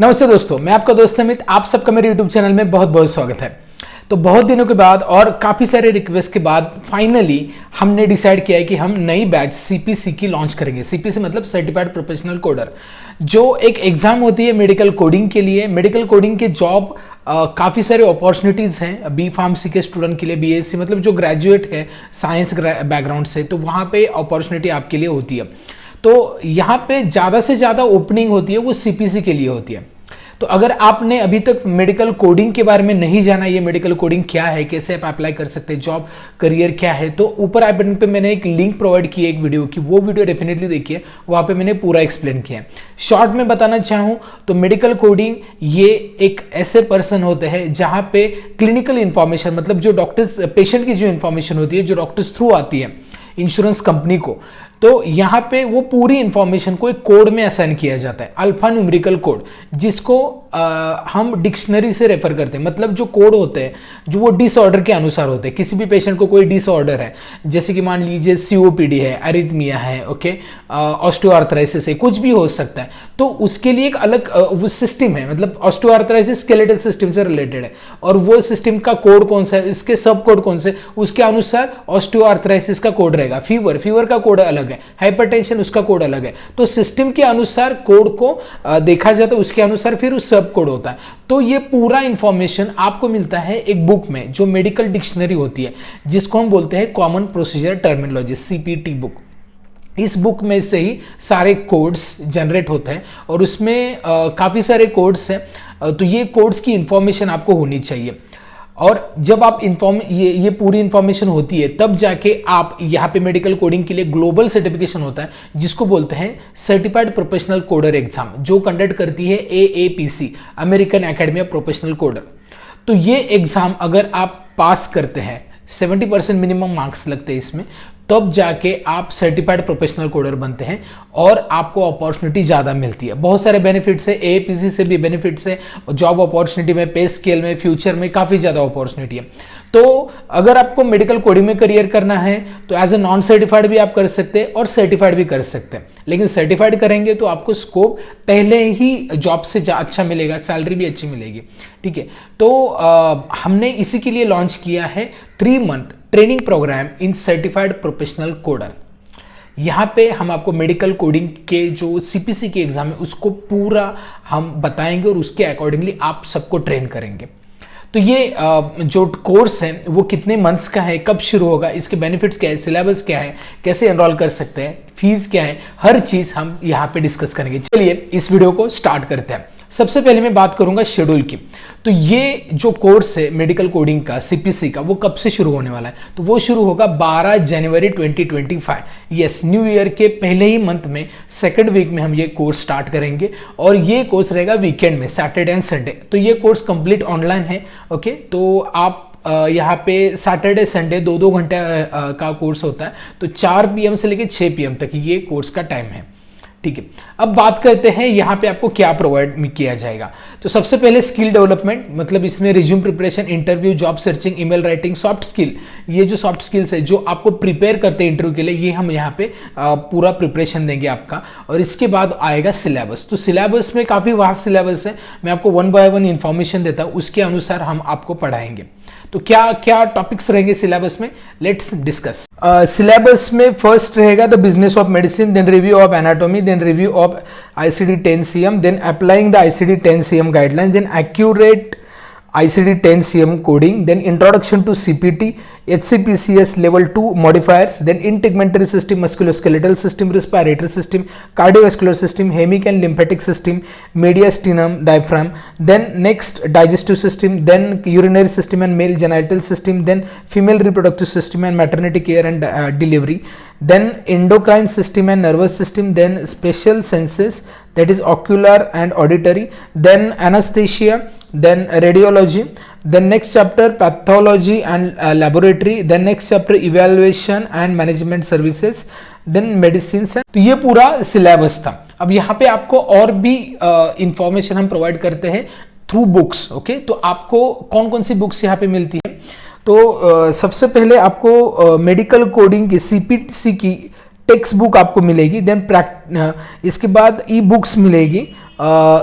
नमस्ते दोस्तों, मैं आपका दोस्त अमित। आप सबका मेरे YouTube चैनल में बहुत बहुत स्वागत है। तो बहुत दिनों के बाद और काफ़ी सारे रिक्वेस्ट के बाद फाइनली हमने डिसाइड किया है कि हम नई बैच CPC की लॉन्च करेंगे। CPC मतलब सर्टिफाइड प्रोफेशनल कोडर, जो एक एग्जाम होती है मेडिकल कोडिंग के लिए। मेडिकल कोडिंग के जॉब काफ़ी सारे अपॉर्चुनिटीज़ हैं बी फार्मेसी के स्टूडेंट के लिए, BSc मतलब जो ग्रेजुएट है साइंस बैकग्राउंड से, तो वहाँ पे अपॉर्चुनिटी आपके लिए होती है। तो यहाँ पे ज़्यादा से ज़्यादा ओपनिंग होती है वो CPC के लिए होती है। तो अगर आपने अभी तक मेडिकल कोडिंग के बारे में नहीं जाना, ये मेडिकल कोडिंग क्या है, कैसे आप अप्लाई कर सकते हैं, जॉब करियर क्या है, तो ऊपर आई बटन पे मैंने एक लिंक प्रोवाइड की है एक वीडियो की, वो वीडियो डेफिनेटली देखिए, वहाँ पे मैंने पूरा एक्सप्लेन किया है। शॉर्ट में बताना चाहूँ तो मेडिकल कोडिंग ये एक ऐसे पर्सन होते हैं जहाँ पे क्लिनिकल इंफॉर्मेशन मतलब जो डॉक्टर्स पेशेंट की जो इंफॉर्मेशन होती है, जो डॉक्टर्स थ्रू आती है इंश्योरेंस कंपनी को, तो यहाँ पे वो पूरी इंफॉर्मेशन को एक कोड में असाइन किया जाता है, अल्फा न्यूमेरिकल कोड, जिसको हम डिक्शनरी से रेफर करते हैं। मतलब जो कोड होते हैं जो वो डिसऑर्डर के अनुसार होते हैं। किसी भी पेशेंट को कोई डिसऑर्डर है, जैसे कि मान लीजिए COPD है, अरिथमिया है, ओके, ऑस्टियोआर्थराइसिस है, कुछ भी हो सकता है, तो उसके लिए एक अलग वो सिस्टम है। मतलब ऑस्टियोआर्थराइसिस स्केलेटल सिस्टम से रिलेटेड है और वो सिस्टम का कोड कौन सा है, इसके सब कोड कौन से, उसके अनुसार ऑस्टियोआर्थराइसिस का कोड रहेगा। फीवर का कोड अलग है, हाइपरटेंशन उसका कोड अलग है। तो सिस्टम के अनुसार कोड को देखा जाता है, उसके अनुसार फिर उस सब कोड होता है। तो ये पूरा इंफॉर्मेशन आपको मिलता है एक बुक में, जो मेडिकल डिक्शनरी होती है, जिसको हम बोलते हैं common procedure terminology, CPT book. इस बुक में से ही सारे कोड्स जनरेट होते हैं और उसमें काफ़ी सारे कोड्स हैं। तो ये कोड्स की इंफॉर्मेशन आपको होनी चाहिए। और जब आप ये पूरी इंफॉर्मेशन होती है, तब जाके आप यहाँ पे मेडिकल कोडिंग के लिए ग्लोबल सर्टिफिकेशन होता है, जिसको बोलते हैं सर्टिफाइड प्रोफेशनल कोडर एग्जाम, जो कंडक्ट करती है AAPC, American academy of professional coder. तो ये एग्जाम अगर आप पास करते हैं, 70% मिनिमम मार्क्स लगते हैं इसमें, तब जाके आप सर्टिफाइड प्रोफेशनल कोडर बनते हैं और आपको अपॉर्चुनिटी ज़्यादा मिलती है। बहुत सारे बेनिफिट्स है, AAPC से भी बेनिफिट्स है, जॉब अपॉर्चुनिटी में, पे स्केल में, फ्यूचर में काफ़ी ज़्यादा अपॉर्चुनिटी है। तो अगर आपको मेडिकल कोडिंग में करियर करना है तो एज ए नॉन सर्टिफाइड भी आप कर सकते हैं और सर्टिफाइड भी कर सकते हैं। लेकिन सर्टिफाइड करेंगे तो आपको स्कोप पहले ही जॉब से अच्छा मिलेगा, सैलरी भी अच्छी मिलेगी, ठीक है। तो हमने इसी के लिए लॉन्च किया है 3 मंथ ट्रेनिंग प्रोग्राम इन सर्टिफाइड प्रोफेशनल कोडर। यहाँ पे हम आपको मेडिकल कोडिंग के जो CPC के एग्जाम है उसको पूरा हम बताएंगे और उसके अकॉर्डिंगली आप सबको ट्रेन करेंगे। तो ये जो कोर्स है वो कितने मंथ्स का है, कब शुरू होगा, इसके बेनिफिट्स क्या है, सिलेबस क्या है, कैसे एनरोल कर सकते हैं, फीस क्या है, हर चीज़ हम यहाँ पे डिस्कस करेंगे। चलिए इस वीडियो को स्टार्ट करते हैं। सबसे पहले मैं बात करूंगा शेड्यूल की। तो ये जो कोर्स है मेडिकल कोडिंग का CPC का, वो कब से शुरू होने वाला है, तो वो शुरू होगा 12 जनवरी 2025। यस, न्यू ईयर के पहले ही मंथ में, सेकंड वीक में हम ये कोर्स स्टार्ट करेंगे और ये कोर्स रहेगा वीकेंड में, सैटरडे एंड संडे। तो ये कोर्स कंप्लीट ऑनलाइन है, ओके। तो आप यहाँ पे सैटरडे संडे 2-2 घंटे का कोर्स होता है। तो 4 PM से लेकर 6 PM तक ये कोर्स का टाइम है, ठीक है। अब बात करते हैं यहाँ पे आपको क्या प्रोवाइड किया जाएगा। तो सबसे पहले स्किल डेवलपमेंट, मतलब इसमें resume preparation, interview, job searching, email writing, soft skill. ये जो सॉफ्ट स्किल्स है जो आपको प्रिपेयर करते हैं इंटरव्यू के लिए, ये हम यहाँ पे पूरा प्रिपरेशन देंगे आपका। और इसके बाद आएगा सिलेबस। तो सिलेबस में काफ़ी वास्ट सिलेबस है, मैं आपको 1 by 1 इंफॉर्मेशन देता हूँ, उसके अनुसार हम आपको पढ़ाएंगे। तो क्या क्या टॉपिक्स रहेंगे सिलेबस में, लेट्स डिस्कस। सिलेबस में फर्स्ट रहेगा the business of medicine, then review of anatomy, then review of ICD-10 then applying the ICD-10 guidelines, then accurate ICD-10 coding, then introduction to CPT, HCPCS level 2 modifiers, then integumentary system, musculoskeletal system, respiratory system, cardiovascular system, hemic and lymphatic system, mediastinum, diaphragm, then next digestive system, then urinary system and male genital system, then female reproductive system and maternity care and delivery, then endocrine system and nervous system, then special senses, that is ocular and auditory, then anesthesia, then radiology, then next chapter pathology and laboratory, then next chapter evaluation and management services, then medicines। तो ये पूरा syllabus था। अब यहाँ पे आपको और भी इंफॉर्मेशन हम प्रोवाइड करते हैं थ्रू बुक्स, ओके। तो आपको कौन कौन सी बुक्स यहाँ पे मिलती है, तो सबसे पहले आपको मेडिकल कोडिंग की CPC की टेक्स्ट बुक आपको मिलेगी, देन इसके बाद ई बुक्स मिलेगी,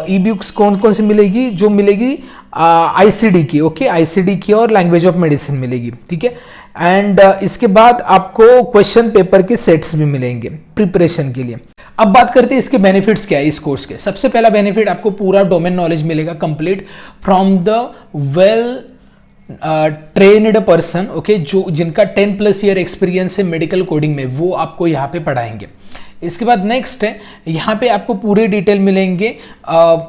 ई बुक्स कौन कौन सी मिलेगी, जो मिलेगी आईसीडी की, ओके, आईसीडी की और लैंग्वेज ऑफ मेडिसिन मिलेगी, ठीक है। एंड इसके बाद आपको क्वेश्चन पेपर के सेट्स भी मिलेंगे प्रिपरेशन के लिए। अब बात करते हैं इसके बेनिफिट्स क्या है इस कोर्स के। सबसे पहला बेनिफिट, आपको पूरा डोमेन नॉलेज मिलेगा complete from the well trained person, okay, जो जिनका 10+ ईयर एक्सपीरियंस है मेडिकल कोडिंग में, वो आपको यहाँ पे पढ़ाएंगे। इसके बाद नेक्स्ट है, यहाँ पे आपको पूरे डिटेल मिलेंगे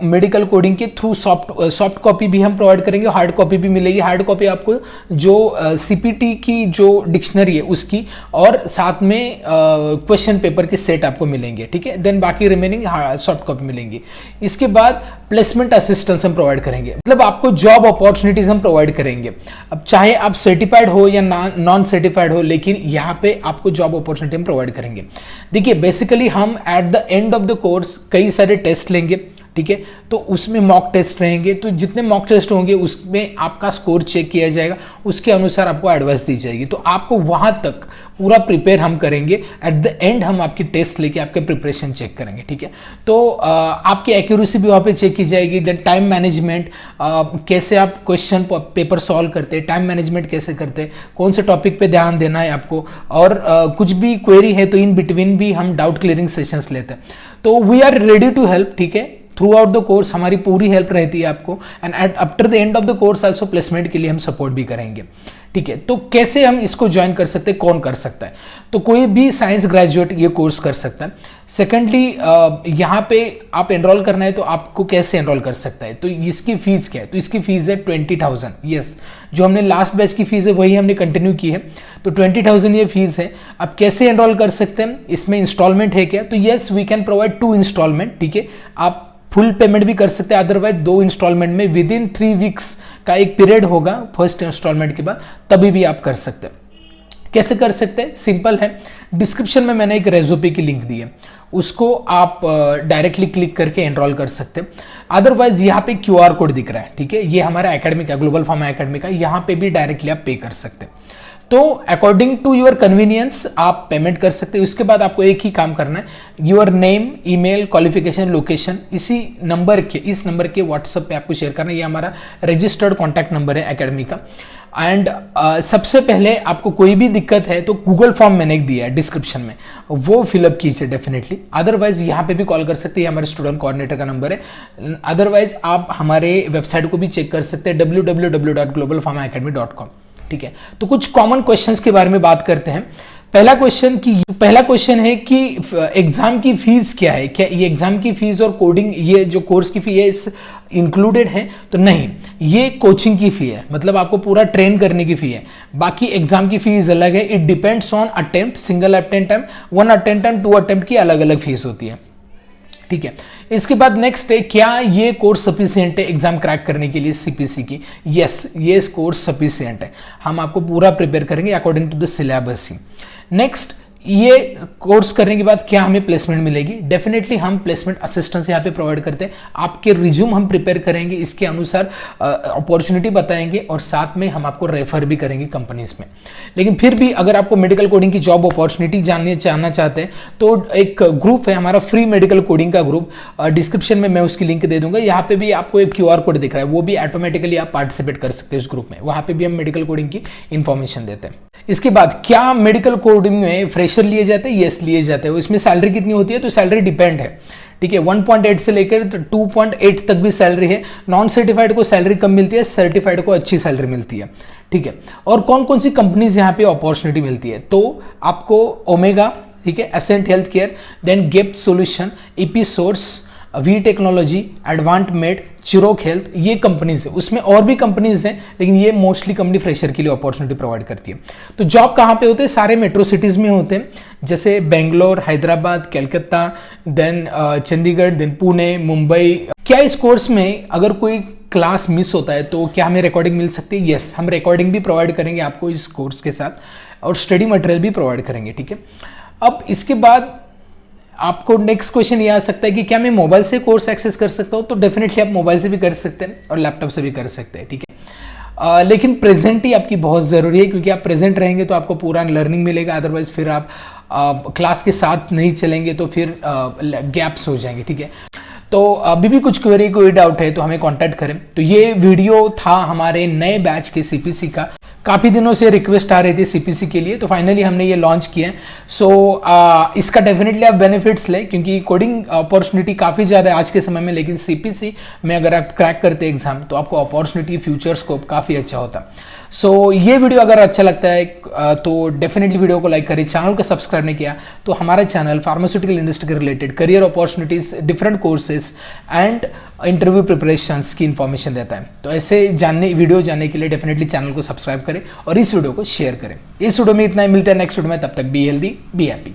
मेडिकल कोडिंग के थ्रू। सॉफ्ट कॉपी भी हम प्रोवाइड करेंगे, हार्ड कॉपी भी मिलेगी। हार्ड कॉपी आपको जो सीपीटी की जो डिक्शनरी है उसकी, और साथ में क्वेश्चन पेपर के सेट आपको मिलेंगे, ठीक है। देन बाकी रिमेनिंग सॉफ्ट कॉपी मिलेंगी। इसके बाद प्लेसमेंट असिस्टेंस हम प्रोवाइड करेंगे, मतलब आपको जॉब अपॉर्चुनिटीज हम प्रोवाइड करेंगे। अब चाहे आप सर्टिफाइड हो या नॉन सर्टिफाइड हो, लेकिन यहाँ पे आपको जॉब अपॉर्चुनिटी हम प्रोवाइड करेंगे। देखिए बेसिकली हम at the end of the course कई सारे टेस्ट लेंगे, ठीक है, तो उसमें मॉक टेस्ट रहेंगे। तो जितने मॉक टेस्ट होंगे उसमें आपका स्कोर चेक किया जाएगा, उसके अनुसार आपको एडवाइस दी जाएगी। तो आपको वहां तक पूरा प्रिपेयर हम करेंगे। एट द एंड हम आपकी टेस्ट लेके आपके प्रिपरेशन चेक करेंगे, ठीक है। तो आपकी एक्यूरेसी भी वहाँ पे चेक की जाएगी। देन टाइम मैनेजमेंट, कैसे आप क्वेश्चन पेपर सॉल्व करते हैं, टाइम मैनेजमेंट कैसे करते हैं, कौन से टॉपिक पे ध्यान देना है आपको, और कुछ भी क्वेरी है तो इन बिटवीन भी हम डाउट क्लियरिंग सेशंस लेते हैं। तो we are ready to help, ठीक है। थ्रू आउट द कोर्स हमारी पूरी हेल्प रहती है आपको। And at after the end of the course also placement के लिए हम सपोर्ट भी करेंगे, ठीक है। तो कैसे हम इसको ज्वाइन कर सकते हैं, कौन कर सकता है? तो कोई भी साइंस ग्रेजुएट ये कोर्स कर सकता है। सेकेंडली, यहाँ पे आप एनरोल करना है तो आपको कैसे एनरोल कर सकता है, तो इसकी फीस क्या है? तो इसकी फीस है 20,000। यस, जो हमने लास्ट बैच की फीस है वही हमने कंटिन्यू की है, तो 20,000 ये फीस है। अब कैसे एनरोल कर सकते हैं, इसमें इंस्टॉलमेंट है क्या? तो yes, we can provide 2 instalment, ठीक है। आप फुल पेमेंट भी कर सकते हैं, अदरवाइज 2 इंस्टॉलमेंट में विद इन 3 वीक्स का एक पीरियड होगा फर्स्ट इंस्टॉलमेंट के बाद, तभी भी आप कर सकते हैं। कैसे कर सकते हैं? सिंपल है, डिस्क्रिप्शन में मैंने एक रेज़्यूमे की लिंक दी है, उसको आप डायरेक्टली क्लिक करके एनरोल कर सकते हैं। अदरवाइज यहाँ पे QR कोड दिख रहा है, ठीक है, ये हमारा एकेडमी का, ग्लोबल फार्मा एकेडमी का, यहाँ पे भी डायरेक्टली आप पे कर सकते हैं। तो अकॉर्डिंग टू योर कन्वीनियंस आप पेमेंट कर सकते हो। इसके बाद आपको एक ही काम करना है, your name, email, qualification, location, इस नंबर के व्हाट्सएप पे आपको शेयर करना है। ये हमारा रजिस्टर्ड कॉन्टैक्ट नंबर है एकेडमी का। एंड सबसे पहले आपको कोई भी दिक्कत है तो गूगल फॉर्म मैंने एक दिया है डिस्क्रिप्शन में, वो फिलअप कीजिए डेफिनेटली। अदरवाइज यहाँ पे भी कॉल कर सकते हैं, हमारे स्टूडेंट कोऑर्डिनेटर का नंबर है। अदरवाइज आप हमारे वेबसाइट को भी चेक कर सकते हैं, www.globalpharmaacademy.com, ठीक है। तो कुछ कॉमन क्वेश्चंस के बारे में बात करते हैं। पहला क्वेश्चन है कि एग्जाम की फीस क्या है, क्या ये एग्जाम की फीस और कोडिंग, ये जो कोर्स की फी है इस इंक्लूडेड है? तो नहीं, ये कोचिंग की फी है, मतलब आपको पूरा ट्रेन करने की फी है। बाकी एग्जाम की फीस अलग है, it depends on attempt, single attempt time, 1 attempt time, 2 attempt की अलग अलग फीस होती है, ठीक है। इसके बाद नेक्स्ट है, क्या ये कोर्स सफिशिएंट है एग्जाम क्रैक करने के लिए सीपीसी की? यस, ये कोर्स सफिशिएंट है, हम आपको पूरा प्रिपेयर करेंगे अकॉर्डिंग टू द सिलेबस ही। नेक्स्ट, ये कोर्स करने के बाद क्या हमें प्लेसमेंट मिलेगी? डेफिनेटली हम प्लेसमेंट असिस्टेंस यहाँ पे प्रोवाइड करते हैं। आपके रिज्यूम हम प्रिपेयर करेंगे, इसके अनुसार अपॉर्चुनिटी बताएंगे, और साथ में हम आपको रेफर भी करेंगे कंपनीज में। लेकिन फिर भी अगर आपको मेडिकल कोडिंग की जॉब अपॉर्चुनिटी जानना चाहते हैं तो एक ग्रुप है हमारा, फ्री मेडिकल कोडिंग का ग्रुप, डिस्क्रिप्शन में मैं उसकी लिंक दे दूंगा। यहाँ पे भी आपको एक QR कोड दिख रहा है, वो भी ऑटोमेटिकली आप पार्टिसिपेट कर सकते हैं उस ग्रुप में, वहाँ पे भी हम मेडिकल कोडिंग की इंफॉर्मेशन देते हैं। इसके बाद, क्या मेडिकल कोडिंग में फ्रेशर लिए जाते हैं? यस, लिए जाते हैं। इसमें सैलरी कितनी होती है? तो सैलरी डिपेंड है, ठीक है, 1.8 से लेकर 2.8 तक भी सैलरी है। नॉन सर्टिफाइड को सैलरी कम मिलती है, सर्टिफाइड को अच्छी सैलरी मिलती है, ठीक है। और कौन कौन सी कंपनीज यहाँ पे अपॉर्चुनिटी मिलती है? तो आपको ओमेगा, ठीक है, Ascent Health Care, then Gap Solution, Episource, V Technology, Advant Med, चिरोक हेल्थ, ये कंपनीज है। उसमें और भी कंपनीज हैं, लेकिन ये मोस्टली कंपनी फ्रेशर के लिए अपॉर्चुनिटी प्रोवाइड करती है। तो जॉब कहाँ पे होते हैं? सारे मेट्रो सिटीज में होते हैं, जैसे बेंगलोर, हैदराबाद, कलकत्ता, देन चंडीगढ़, देन पुणे, मुंबई। क्या इस कोर्स में अगर कोई क्लास मिस होता है तो क्या हमें रिकॉर्डिंग मिल सकती है? यस, हम रिकॉर्डिंग भी प्रोवाइड करेंगे आपको इस कोर्स के साथ, और स्टडी मटेरियल भी प्रोवाइड करेंगे, ठीक है। अब इसके बाद आपको नेक्स्ट क्वेश्चन ये आ सकता है कि क्या मैं मोबाइल से कोर्स एक्सेस कर सकता हूँ? तो डेफिनेटली आप मोबाइल से भी कर सकते हैं और लैपटॉप से भी कर सकते हैं, ठीक है। लेकिन प्रेजेंट ही आपकी बहुत ज़रूरी है, क्योंकि आप प्रेजेंट रहेंगे तो आपको पूरा लर्निंग मिलेगा। अदरवाइज फिर आप क्लास के साथ नहीं चलेंगे तो फिर गैप्स हो जाएंगे, ठीक है। तो अभी भी कुछ क्वेरी कोई डाउट है तो हमें कांटेक्ट करें। तो ये वीडियो था हमारे नए बैच के सीपीसी का। काफ़ी दिनों से रिक्वेस्ट आ रही थी सीपीसी के लिए, तो फाइनली हमने ये लॉन्च किया है। सो इसका डेफिनेटली आप बेनिफिट्स लें, क्योंकि कोडिंग अपॉर्चुनिटी काफ़ी ज़्यादा है आज के समय में, लेकिन सीपीसी में अगर आप क्रैक करते एग्जाम तो आपको अपॉर्चुनिटी, फ्यूचर स्कोप काफ़ी अच्छा होता। सो ये वीडियो अगर अच्छा लगता है तो डेफिनेटली वीडियो को लाइक करें। चैनल को सब्सक्राइब नहीं किया तो हमारा चैनल फार्मास्यूटिकल इंडस्ट्री के related career opportunities, different courses and interview preparations की इन्फॉर्मेशन देता है। तो ऐसे वीडियो जानने के लिए डेफिनेटली चैनल को सब्सक्राइब करें और इस वीडियो को शेयर करें। इस वीडियो में इतना ही, मिलते हैं नेक्स्ट वीडियो में। तब तक बी हेल्दी, बी हैप्पी।